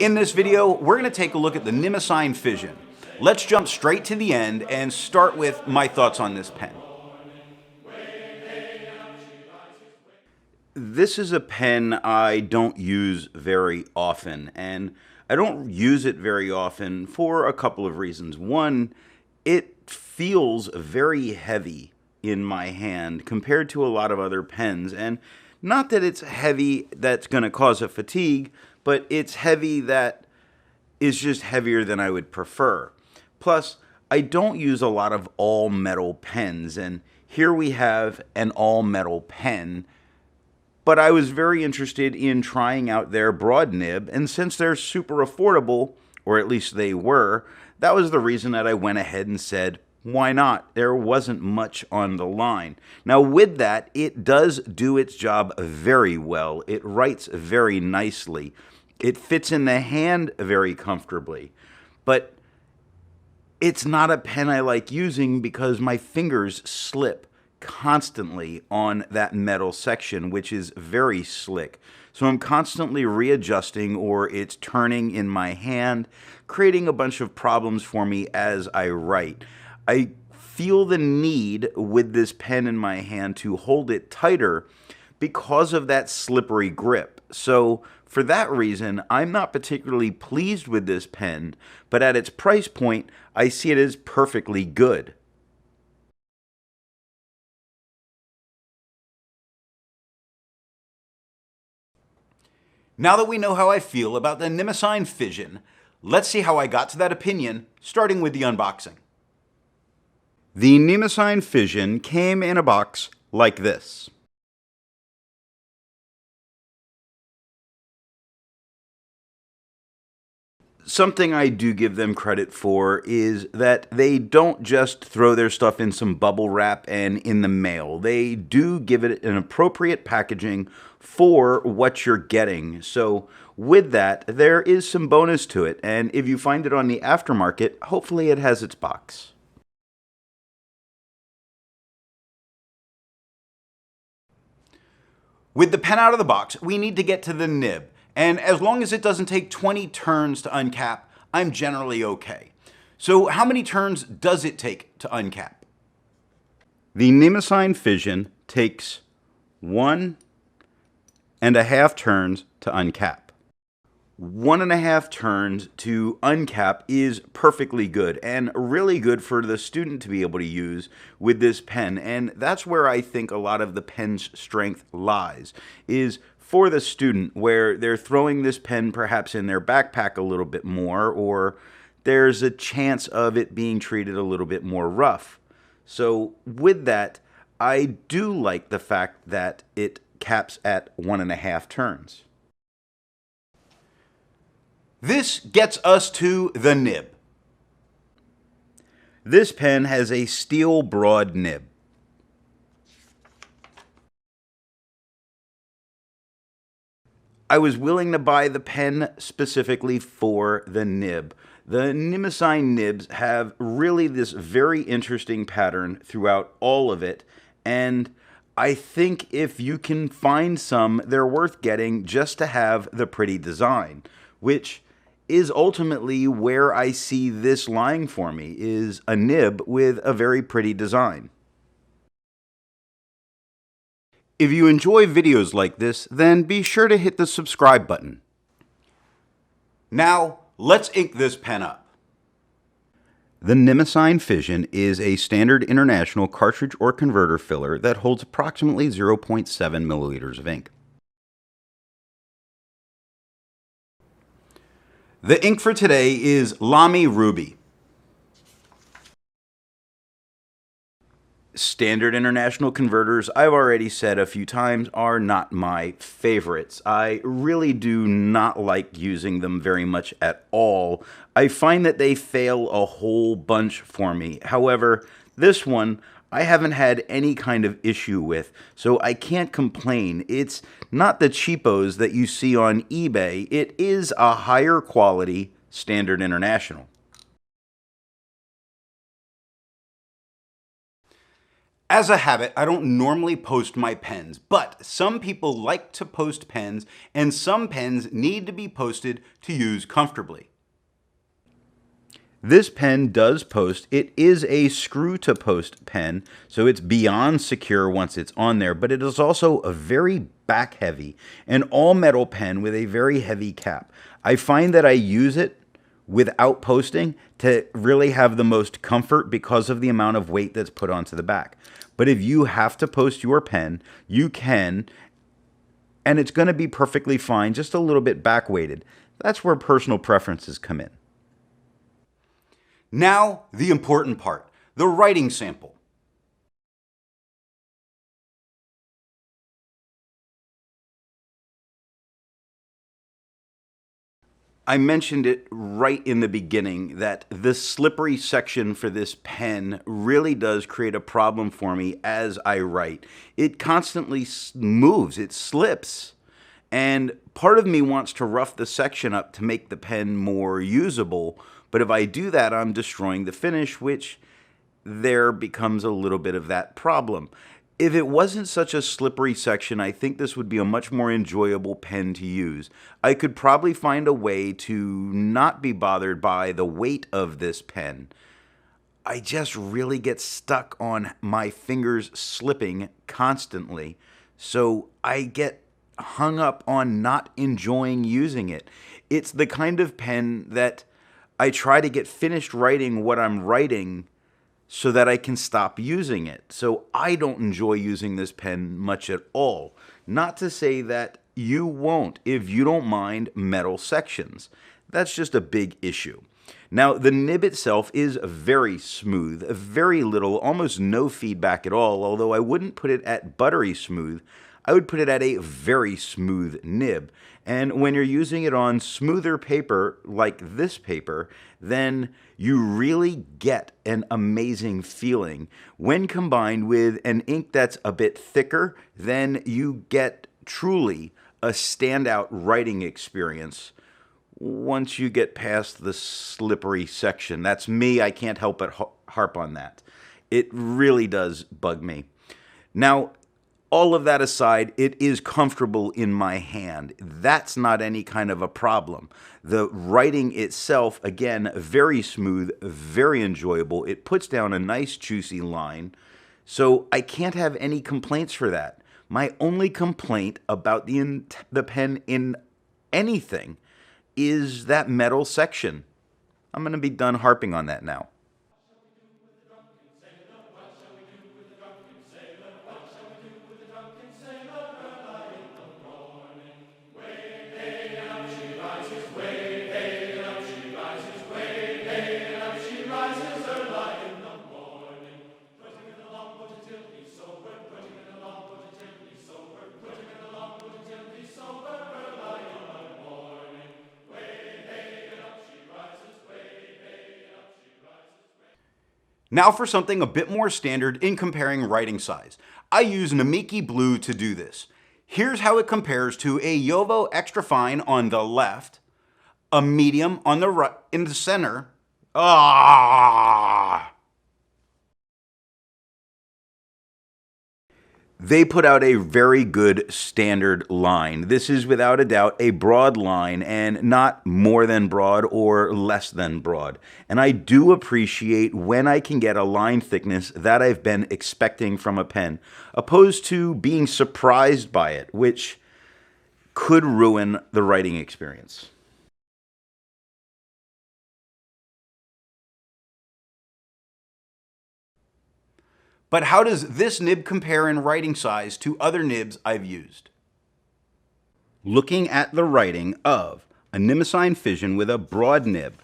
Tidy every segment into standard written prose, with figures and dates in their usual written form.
In this video, we're going to take a look at the Nemosine Fission. Let's jump straight to the end and start with my thoughts on this pen. This is a pen I don't use very often, and I don't use it very often for a couple of reasons. One, it feels very heavy in my hand compared to a lot of other pens, and not that it's heavy that's going to cause a fatigue, but it's heavy that is just heavier than I would prefer. Plus, I don't use a lot of all-metal pens, and here we have an all-metal pen, but I was very interested in trying out their broad nib, and since they're super affordable, or at least they were, that was the reason that I went ahead and said, why not? There wasn't much on the line. Now with that, it does do its job very well. It writes very nicely. It fits in the hand very comfortably. But it's not a pen I like using because my fingers slip constantly on that metal section, which is very slick. So I'm constantly readjusting, or it's turning in my hand, creating a bunch of problems for me as I write. I feel the need with this pen in my hand to hold it tighter because of that slippery grip. So for that reason, I'm not particularly pleased with this pen, but at its price point, I see it as perfectly good. Now that we know how I feel about the Nemosine Fission, let's see how I got to that opinion, starting with the unboxing. The Nemosine Fission came in a box like this. Something I do give them credit for is that they don't just throw their stuff in some bubble wrap and in the mail. They do give it an appropriate packaging for what you're getting. So with that, there is some bonus to it, and if you find it on the aftermarket, hopefully it has its box. With the pen out of the box, we need to get to the nib. And as long as it doesn't take 20 turns to uncap, I'm generally okay. So how many turns does it take to uncap? The Nemosine Fission takes 1.5 turns to uncap. 1.5 turns to uncap is perfectly good, and really good for the student to be able to use with this pen. And that's where I think a lot of the pen's strength lies, is for the student, where they're throwing this pen perhaps in their backpack a little bit more, or there's a chance of it being treated a little bit more rough. So with that, I do like the fact that it caps at 1.5 turns. This gets us to the nib. This pen has a steel broad nib. I was willing to buy the pen specifically for the nib. The Mnemosyne nibs have really this very interesting pattern throughout all of it, and I think if you can find some, they're worth getting just to have the pretty design, which is ultimately where I see this lying for me, is a nib with a very pretty design. If you enjoy videos like this, then be sure to hit the subscribe button. Now, let's ink this pen up. The Nemosine Fission is a standard international cartridge or converter filler that holds approximately 0.7 milliliters of ink. The ink for today is Lamy Ruby. Standard international converters, I've already said a few times, are not my favorites. I really do not like using them very much at all. I find that they fail a whole bunch for me. However, this one I haven't had any kind of issue with, so I can't complain. It's not the cheapos that you see on eBay. It is a higher quality standard international. As a habit, I don't normally post my pens, but some people like to post pens, and some pens need to be posted to use comfortably. This pen does post. It is a screw to post pen, so it's beyond secure once it's on there, but it is also a very back heavy, an all metal pen with a very heavy cap. I find that I use it without posting to really have the most comfort because of the amount of weight that's put onto the back. But if you have to post your pen, you can, and it's going to be perfectly fine, just a little bit back weighted. That's where personal preferences come in. Now, the important part, the writing sample. I mentioned it right in the beginning that the slippery section for this pen really does create a problem for me as I write. It constantly moves, it slips. And part of me wants to rough the section up to make the pen more usable, but if I do that, I'm destroying the finish, which there becomes a little bit of that problem. If it wasn't such a slippery section, I think this would be a much more enjoyable pen to use. I could probably find a way to not be bothered by the weight of this pen. I just really get stuck on my fingers slipping constantly, so I get hung up on not enjoying using it. It's the kind of pen that I try to get finished writing what I'm writing so that I can stop using it. So I don't enjoy using this pen much at all. Not to say that you won't if you don't mind metal sections. That's just a big issue. Now, the nib itself is very smooth, very little, almost no feedback at all, although I wouldn't put it at buttery smooth. I would put it at a very smooth nib. And when you're using it on smoother paper like this paper, then you really get an amazing feeling. When combined with an ink that's a bit thicker, then you get truly a standout writing experience once you get past the slippery section. That's me. I can't help but harp on that. It really does bug me. Now, all of that aside, it is comfortable in my hand. That's not any kind of a problem. The writing itself, again, very smooth, very enjoyable. It puts down a nice juicy line, so I can't have any complaints for that. My only complaint about the pen in anything is that metal section. I'm going to be done harping on that now. Now for something a bit more standard in comparing writing size. I use Namiki Blue to do this. Here's how it compares to a Jowo Extra Fine on the left, a medium on the right, in the center. They put out a very good standard line. This is without a doubt a broad line and not more than broad or less than broad. And I do appreciate when I can get a line thickness that I've been expecting from a pen, opposed to being surprised by it, which could ruin the writing experience. But how does this nib compare in writing size to other nibs I've used? Looking at the writing of a Nemosine Fission with a broad nib,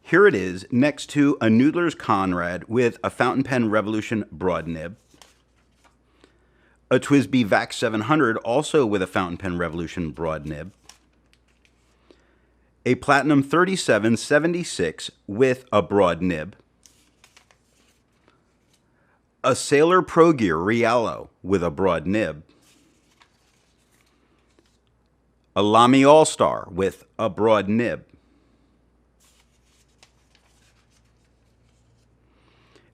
here it is next to a Noodler's Conrad with a Fountain Pen Revolution broad nib, a TWSBI VAC 700 also with a Fountain Pen Revolution broad nib, a Platinum 3776 with a broad nib, a Sailor Pro Gear Rialo with a broad nib, a Lamy All-Star with a broad nib,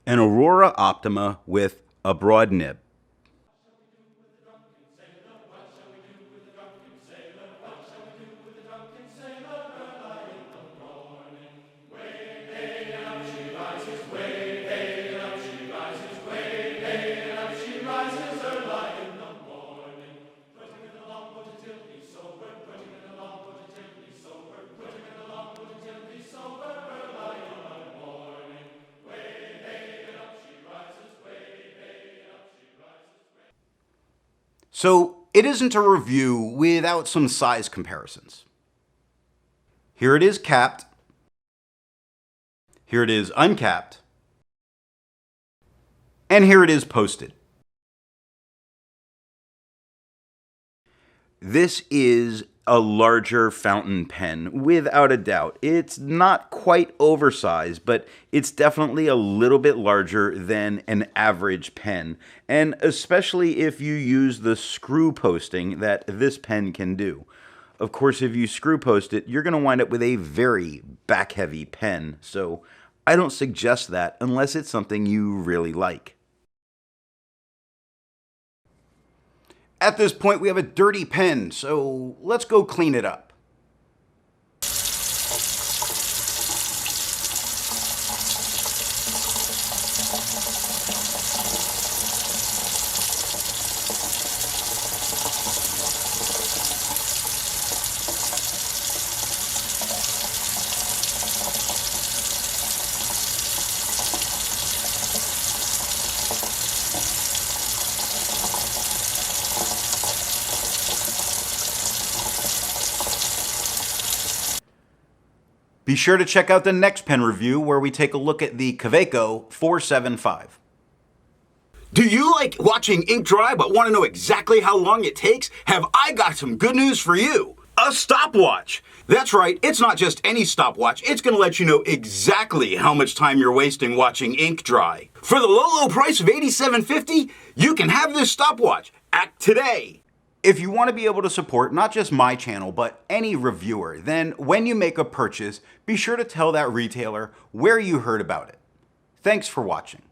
an Aurora Optima with a broad nib. So it isn't a review without some size comparisons. Here it is capped. Here it is uncapped. And here it is posted. This is a larger fountain pen, without a doubt. It's not quite oversized, but it's definitely a little bit larger than an average pen, and especially if you use the screw posting that this pen can do. Of course, if you screw post it, you're going to wind up with a very back-heavy pen, so I don't suggest that unless it's something you really like. At this point, we have a dirty pen, so let's go clean it up. Be sure to check out the next pen review where we take a look at the Kaweco 475. Do you like watching ink dry but want to know exactly how long it takes? Have I got some good news for you? A stopwatch! That's right, it's not just any stopwatch, it's going to let you know exactly how much time you're wasting watching ink dry. For the low price of $87.50, you can have this stopwatch. Act today! If you want to be able to support not just my channel, but any reviewer, then when you make a purchase, be sure to tell that retailer where you heard about it. Thanks for watching.